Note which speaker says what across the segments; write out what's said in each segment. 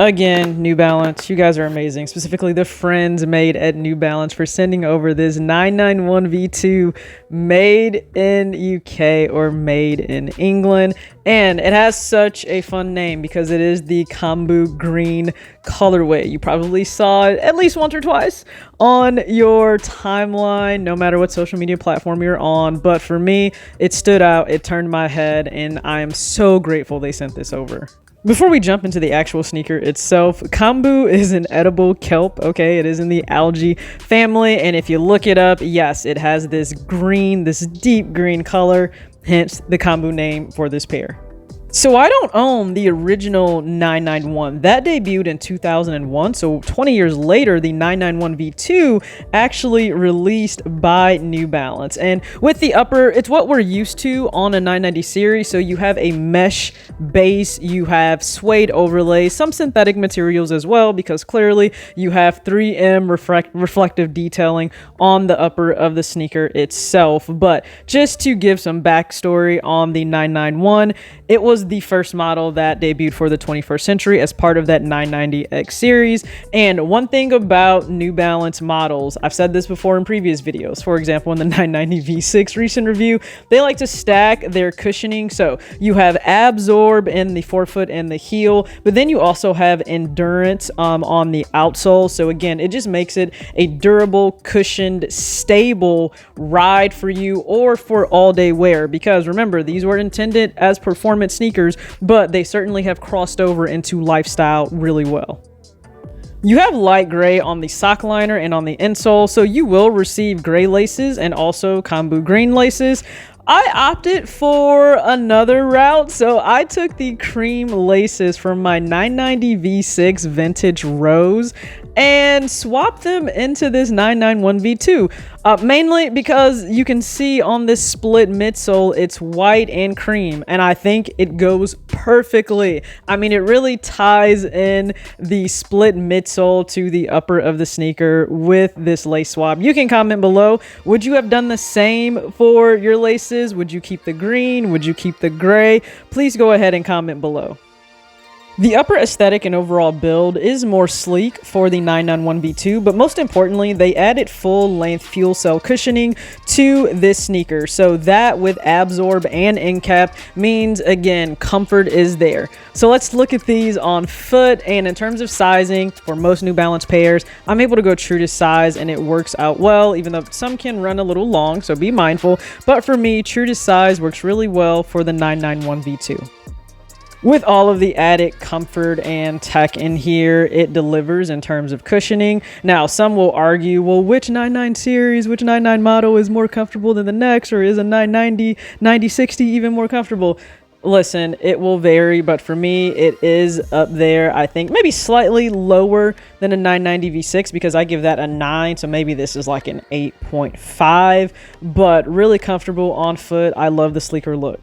Speaker 1: Again, New Balance, you guys are amazing. Specifically, the friends made at New Balance for sending over this 991v2 made in UK or made in England. And it has such a fun name because it is the Kombu Green colorway. You probably saw it at least once or twice on your timeline, no matter what social media platform you're on. But for me, it stood out, it turned my head, and I am so grateful they sent this over. Before we jump into the actual sneaker itself, Kombu is an edible kelp, okay? It is in the algae family, and if you look it up, yes, it has this green, this deep green color, hence the Kombu name for this pair. So I don't own the original 991. That debuted in 2001, so 20 years later, the 991v2 actually released by New Balance. And with the upper, it's what we're used to on a 990 series. So you have a mesh base, you have suede overlays, some synthetic materials as well, because clearly you have 3M reflective detailing on the upper of the sneaker itself. But just to give some backstory on the 991, it was the first model that debuted for the 21st century as part of that 990X series. And one thing about New Balance models, I've said this before in previous videos, for example, in the 990v6 recent review, they like to stack their cushioning. So you have absorb in the forefoot and the heel, but then you also have endurance on the outsole. So again, it just makes it a durable, cushioned, stable ride for you or for all day wear, because remember, these were intended as performance sneakers, but they certainly have crossed over into lifestyle really well. You have light gray on the sock liner and on the insole, so you will receive gray laces and also Kombu Green laces. I opted for another route, so I took the cream laces from my 990v6 vintage rose and swapped them into this 991v2, mainly because you can see on this split midsole it's white and cream, and I think it goes perfectly. I mean, it really ties in the split midsole to the upper of the sneaker with this lace swap. You can comment below, would you have done the same for your laces? Would you keep the green? Would you keep the gray? Please go ahead and comment below. The upper aesthetic and overall build is more sleek for the 991v2, but most importantly, they added full-length fuel cell cushioning to this sneaker. So that with absorb and end cap means, again, comfort is there. So let's look at these on foot, and in terms of sizing, for most New Balance pairs, I'm able to go true to size and it works out well, even though some can run a little long, so be mindful. But for me, true to size works really well for the 991v2. With all of the added comfort and tech in here, it delivers in terms of cushioning. Now, some will argue, well, which 99 series, which 99 model is more comfortable than the next, or is a 990, 9060 even more comfortable? Listen, it will vary, but for me, it is up there. I think maybe slightly lower than a 990v6 because I give that a 9, so maybe this is like an 8.5, but really comfortable on foot. I love the sleeker look.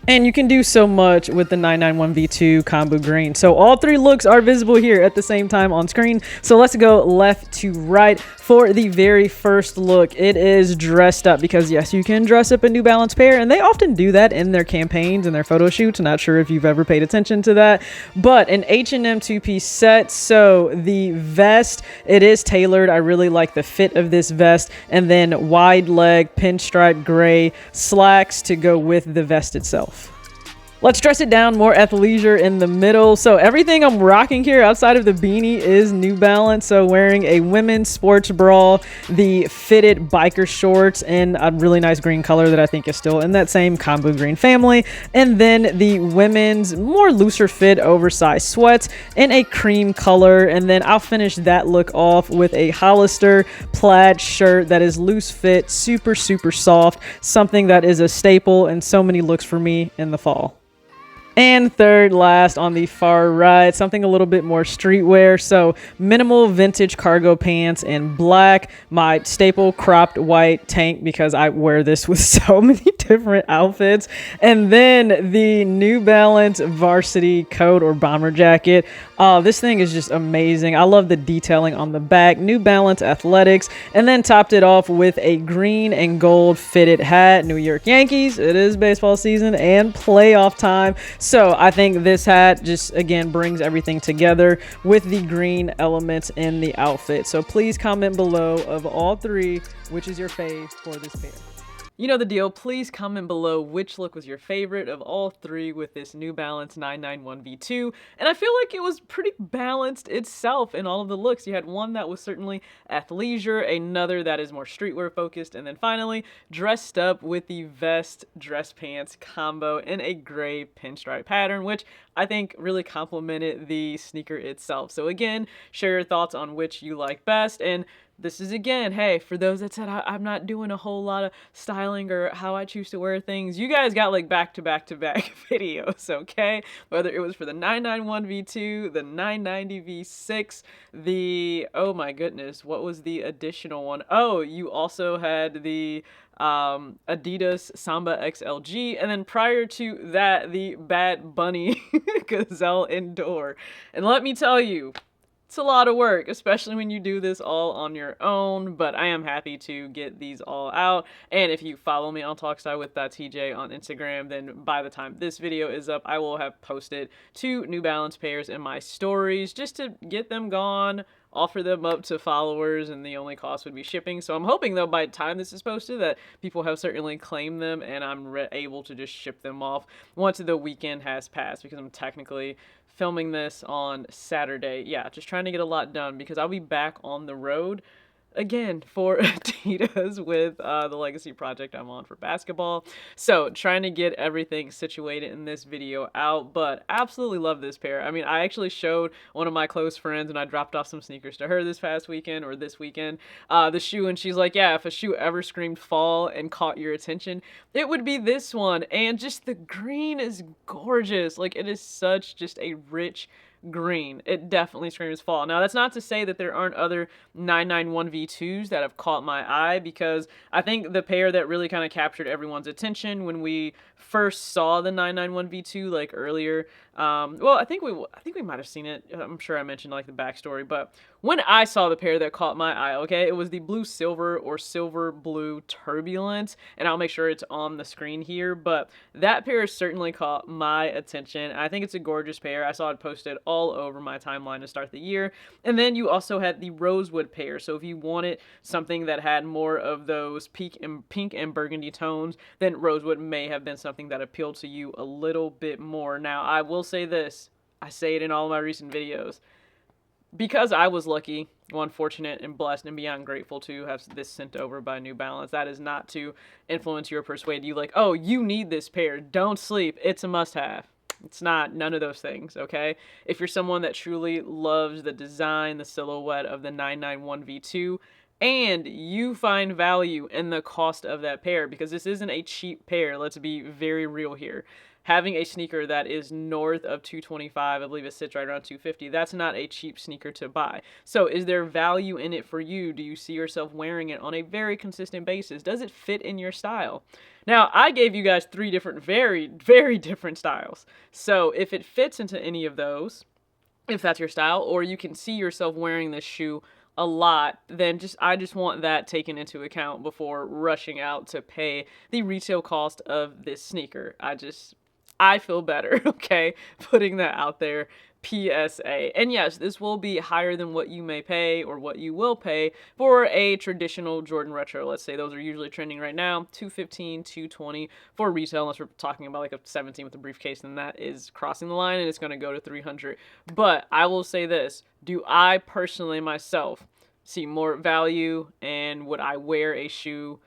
Speaker 1: And you can do so much with the 991v2 Kombu Green. So all three looks are visible here at the same time on screen. So let's go left to right for the very first look. It is dressed up because yes, you can dress up a New Balance pair, and they often do that in their campaigns and their photo shoots. Not sure if you've ever paid attention to that, but an H&M two-piece set. So the vest, it is tailored. I really like the fit of this vest, and then wide leg pinstripe gray slacks to go with the vest itself. Let's dress it down more athleisure in the middle. So everything I'm rocking here outside of the beanie is New Balance. So wearing a women's sports bra, the fitted biker shorts in a really nice green color that I think is still in that same Kombu Green family. And then the women's more looser fit oversized sweats in a cream color. And then I'll finish that look off with a Hollister plaid shirt that is loose fit, super soft, something that is a staple in so many looks for me in the fall. And third last on the far right, something a little bit more streetwear. So minimal vintage cargo pants in black, my staple cropped white tank because I wear this with so many different outfits, and then the New Balance varsity coat or bomber jacket. This thing is just amazing. I love the detailing on the back. New Balance Athletics, and then topped it off with a green and gold fitted hat. New York Yankees, it is baseball season and playoff time. So I think this hat just, again, brings everything together with the green elements in the outfit. So please comment below, of all three, which is your fave for this pair. You know the deal. Please comment below which look was your favorite of all three with this New Balance 991v2. And I feel like it was pretty balanced itself in all of the looks. You had one that was certainly athleisure, another that is more streetwear focused, and then finally dressed up with the vest dress pants combo in a gray pinstripe pattern, which I think really complemented the sneaker itself. So again, share your thoughts on which you like best. And this is, again, hey, for those that said I'm not doing a whole lot of styling or how I choose to wear things, you guys got like back-to-back-to-back videos, okay? Whether it was for the 991v2, the 990v6, the, oh my goodness, what was the additional one? Oh, you also had the Adidas Samba XLG, and then prior to that, the Bad Bunny Gazelle Indoor. And let me tell you, it's a lot of work, especially when you do this all on your own, but I am happy to get these all out. And if you follow me on Talkstyle with TJ on Instagram, then by the time this video is up, I will have posted 2 New Balance pairs in my stories just to get them gone, offer them up to followers, and the only cost would be shipping. So I'm hoping, though, by the time this is posted, that people have certainly claimed them and I'm able to just ship them off once the weekend has passed, because I'm technically filming this on Saturday. Yeah, just trying to get a lot done because I'll be back on the road again for Adidas with the legacy project I'm on for basketball. So trying to get everything situated in this video out, but absolutely love this pair. I mean, I actually showed one of my close friends and I dropped off some sneakers to her this past weekend, or this weekend, the shoe, and she's like, yeah, if a shoe ever screamed fall and caught your attention, it would be this one. And just the green is gorgeous. Like, it is such just a rich green. It definitely screams fall. Now, that's not to say that there aren't other 991v2s that have caught my eye, because I think the pair that really kind of captured everyone's attention when we first saw the 991v2 like earlier, well, I think we might have seen it. I'm sure I mentioned like the backstory, but when I saw the pair that caught my eye, okay, it was the blue silver or silver blue turbulence, and I'll make sure it's on the screen here, but that pair certainly caught my attention. I think it's a gorgeous pair. I saw it posted all over my timeline to start the year. And then you also had the rosewood pair, so if you wanted something that had more of those pink and burgundy tones, then rosewood may have been something that appealed to you a little bit more. Now, I will say this, I say it in all of my recent videos, because I was lucky, one, fortunate, and blessed, and beyond grateful to have this sent over by New Balance. That is not to influence you or persuade you like, oh, you need this pair, don't sleep, it's a must-have. It's not, none of those things, okay? If you're someone that truly loves the design, the silhouette of the 991v2, and you find value in the cost of that pair, because this isn't a cheap pair, let's be very real here. Having a sneaker that is north of $225, I believe it sits right around $250, that's not a cheap sneaker to buy. So is there value in it for you? Do you see yourself wearing it on a very consistent basis? Does it fit in your style? Now, I gave you guys 3 different, very, very different styles. So if it fits into any of those, if that's your style, or you can see yourself wearing this shoe a lot, then I just want that taken into account before rushing out to pay the retail cost of this sneaker. I feel better, okay, putting that out there, PSA. And yes, this will be higher than what you may pay or what you will pay for a traditional Jordan Retro. Let's say those are usually trending right now, $215, $220 for retail, unless we're talking about like a 17 with a briefcase, then that is crossing the line and it's going to go to $300. But I will say this, do I personally myself see more value, and would I wear a shoe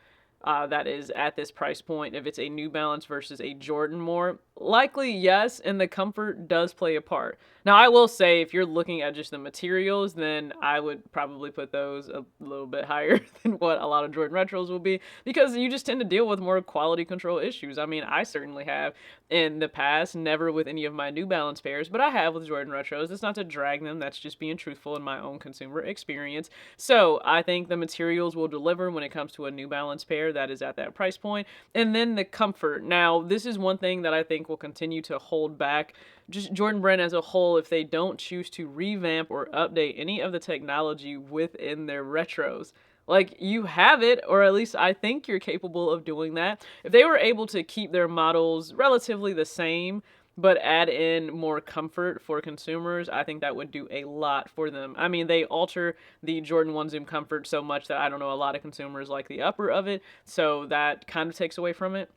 Speaker 1: that is at this price point if it's a New Balance versus a Jordan more? Likely yes, and the comfort does play a part. Now, I will say, if you're looking at just the materials, then I would probably put those a little bit higher than what a lot of Jordan Retros will be, because you just tend to deal with more quality control issues. I mean, I certainly have in the past, never with any of my New Balance pairs, but I have with Jordan Retros. It's not to drag them, that's just being truthful in my own consumer experience. So I think the materials will deliver when it comes to a New Balance pair that is at that price point. And then the comfort. Now, this is one thing that I think will continue to hold back just Jordan Brand as a whole if they don't choose to revamp or update any of the technology within their retros. Like, you have it, or at least I think you're capable of doing that. If they were able to keep their models relatively the same, but add in more comfort for consumers, I think that would do a lot for them. I mean, they alter the Jordan 1 Zoom Comfort so much that I don't know, a lot of consumers like the upper of it, so that kind of takes away from it.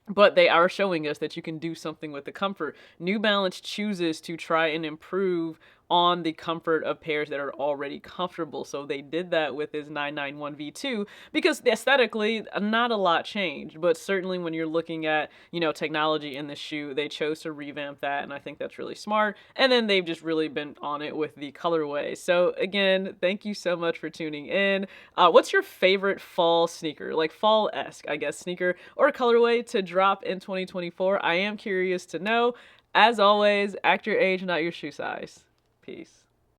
Speaker 1: But they are showing us that you can do something with the comfort. New Balance chooses to try and improve on the comfort of pairs that are already comfortable. So they did that with his 991v2 because aesthetically, not a lot changed. But certainly when you're looking at, technology in the shoe, they chose to revamp that, and I think that's really smart. And then they've just really been on it with the colorway. So again, thank you so much for tuning in. What's your favorite fall sneaker, like fall-esque, I guess, sneaker or colorway to drop in 2024? I am curious to know. As always, act your age, not your shoe size. Peace.